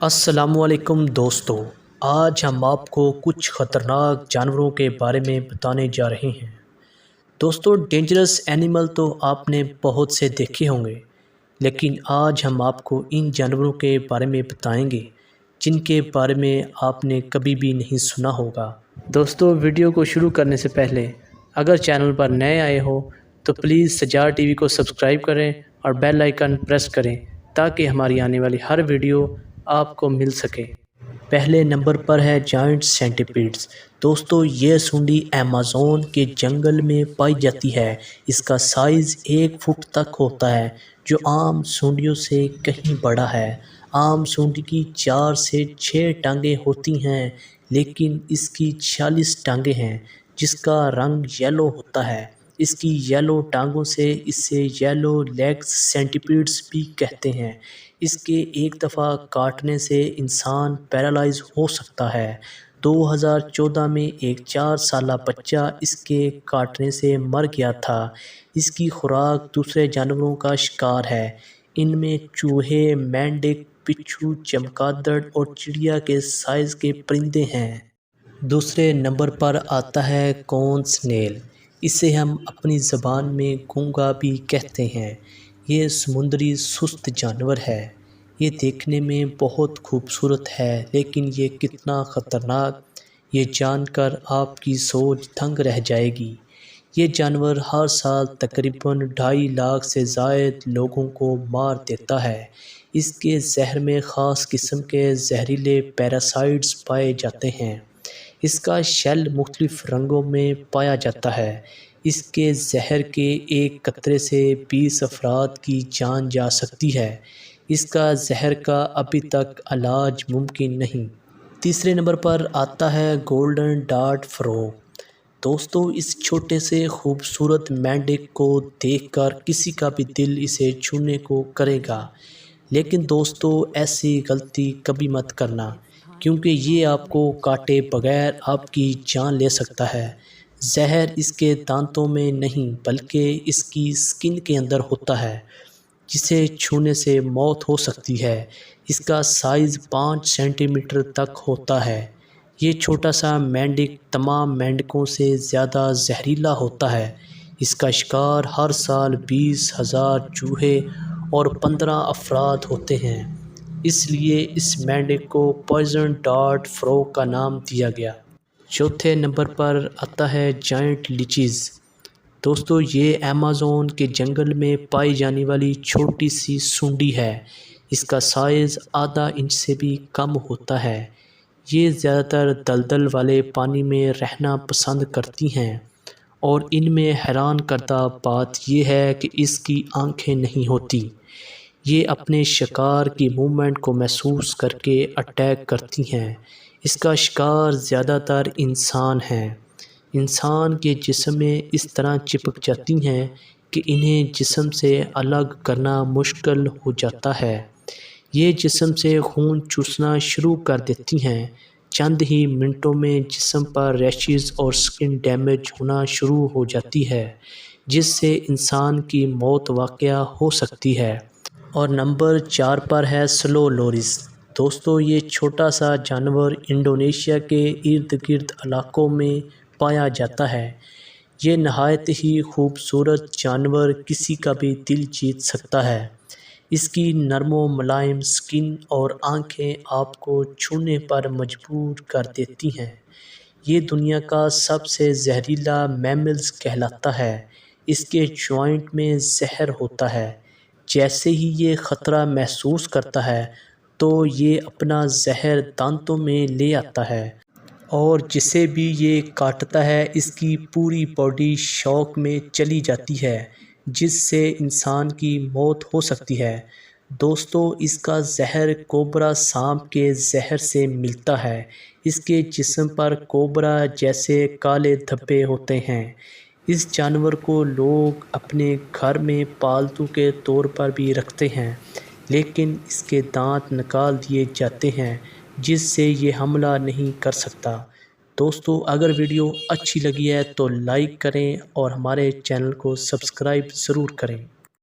السلام علیکم دوستو، آج ہم آپ کو کچھ خطرناک جانوروں کے بارے میں بتانے جا رہے ہیں۔ دوستو، ڈینجرس اینیمل تو آپ نے بہت سے دیکھے ہوں گے، لیکن آج ہم آپ کو ان جانوروں کے بارے میں بتائیں گے جن کے بارے میں آپ نے کبھی بھی نہیں سنا ہوگا۔ دوستو، ویڈیو کو شروع کرنے سے پہلے اگر چینل پر نئے آئے ہو تو پلیز سجار ٹی وی کو سبسکرائب کریں اور بیل آئیکن پریس کریں تاکہ ہماری آنے والی ہر ویڈیو آپ کو مل سکے۔ پہلے نمبر پر ہے جائنٹ سینٹیپیڈز۔ دوستو، یہ سونڈی ایمیزون کے جنگل میں پائی جاتی ہے۔ اس کا سائز 1 فٹ تک ہوتا ہے، جو عام سونڈیوں سے کہیں بڑا ہے۔ عام سونڈی کی 4 سے 6 ٹانگیں ہوتی ہیں، لیکن اس کی 46 ٹانگیں ہیں، جس کا رنگ یلو ہوتا ہے۔ اس کی یلو ٹانگوں سے اسے یلو لیگز سینٹیپیڈز بھی کہتے ہیں۔ اس کے ایک دفعہ کاٹنے سے انسان پیرالائز ہو سکتا ہے۔ 2014 میں ایک 4 سالہ بچہ اس کے کاٹنے سے مر گیا تھا۔ اس کی خوراک دوسرے جانوروں کا شکار ہے۔ ان میں چوہے، مینڈک، بچھو، چمگادڑ اور چڑیا کے سائز کے پرندے ہیں۔ دوسرے نمبر پر آتا ہے کون سنیل۔ اسے ہم اپنی زبان میں گونگا بھی کہتے ہیں۔ یہ سمندری سست جانور ہے۔ یہ دیکھنے میں بہت خوبصورت ہے، لیکن یہ کتنا خطرناک، یہ جان کر آپ کی سوچ دنگ رہ جائے گی۔ یہ جانور ہر سال تقریباً 2.5 لاکھ سے زائد لوگوں کو مار دیتا ہے۔ اس کے زہر میں خاص قسم کے زہریلے پیراسائٹس پائے جاتے ہیں۔ اس کا شیل مختلف رنگوں میں پایا جاتا ہے۔ اس کے زہر کے ایک قطرے سے 20 افراد کی جان جا سکتی ہے۔ اس کا زہر کا ابھی تک علاج ممکن نہیں۔ تیسرے نمبر پر آتا ہے گولڈن ڈارٹ فروگ۔ دوستو، اس چھوٹے سے خوبصورت مینڈک کو دیکھ کر کسی کا بھی دل اسے چھونے کو کرے گا، لیکن دوستو ایسی غلطی کبھی مت کرنا، کیونکہ یہ آپ کو کاٹے بغیر آپ کی جان لے سکتا ہے۔ زہر اس کے دانتوں میں نہیں بلکہ اس کی سکن کے اندر ہوتا ہے، جسے چھونے سے موت ہو سکتی ہے۔ اس کا سائز 5 سینٹی میٹر تک ہوتا ہے۔ یہ چھوٹا سا مینڈک تمام مینڈکوں سے زیادہ زہریلا ہوتا ہے۔ اس کا شکار ہر سال 20,000 چوہے اور 15 افراد ہوتے ہیں۔ اس لیے اس مینڈک کو پوائزن ڈارٹ فروگ کا نام دیا گیا۔ چوتھے نمبر پر آتا ہے جائنٹ لیچز۔ دوستو، یہ ایمیزون کے جنگل میں پائی جانے والی چھوٹی سی سونڈی ہے۔ اس کا سائز آدھا انچ سے بھی کم ہوتا ہے۔ یہ زیادہ تر دلدل والے پانی میں رہنا پسند کرتی ہیں، اور ان میں حیران کردہ بات یہ ہے کہ اس کی آنکھیں نہیں ہوتی۔ یہ اپنے شکار کی موومنٹ کو محسوس کر کے اٹیک کرتی ہیں۔ اس کا شکار زیادہ تر انسان ہیں۔ انسان کے جسم میں اس طرح چپک جاتی ہیں کہ انہیں جسم سے الگ کرنا مشکل ہو جاتا ہے۔ یہ جسم سے خون چوسنا شروع کر دیتی ہیں۔ چند ہی منٹوں میں جسم پر ریشز اور سکن ڈیمیج ہونا شروع ہو جاتی ہے، جس سے انسان کی موت واقع ہو سکتی ہے۔ اور نمبر 4 پر ہے سلو لوریس۔ دوستو، یہ چھوٹا سا جانور انڈونیشیا کے ارد گرد علاقوں میں پایا جاتا ہے۔ یہ نہایت ہی خوبصورت جانور کسی کا بھی دل جیت سکتا ہے۔ اس کی نرم و ملائم سکن اور آنکھیں آپ کو چھونے پر مجبور کر دیتی ہیں۔ یہ دنیا کا سب سے زہریلا میملز کہلاتا ہے۔ اس کے جوائنٹ میں زہر ہوتا ہے۔ جیسے ہی یہ خطرہ محسوس کرتا ہے تو یہ اپنا زہر دانتوں میں لے آتا ہے، اور جسے بھی یہ کاٹتا ہے اس کی پوری باڈی شوک میں چلی جاتی ہے، جس سے انسان کی موت ہو سکتی ہے۔ دوستو، اس کا زہر کوبرا سانپ کے زہر سے ملتا ہے۔ اس کے جسم پر کوبرا جیسے کالے دھبے ہوتے ہیں۔ اس جانور کو لوگ اپنے گھر میں پالتو کے طور پر بھی رکھتے ہیں، لیکن اس کے دانت نکال دیے جاتے ہیں، جس سے یہ حملہ نہیں کر سکتا۔ دوستو، اگر ویڈیو اچھی لگی ہے تو لائک کریں اور ہمارے چینل کو سبسکرائب ضرور کریں۔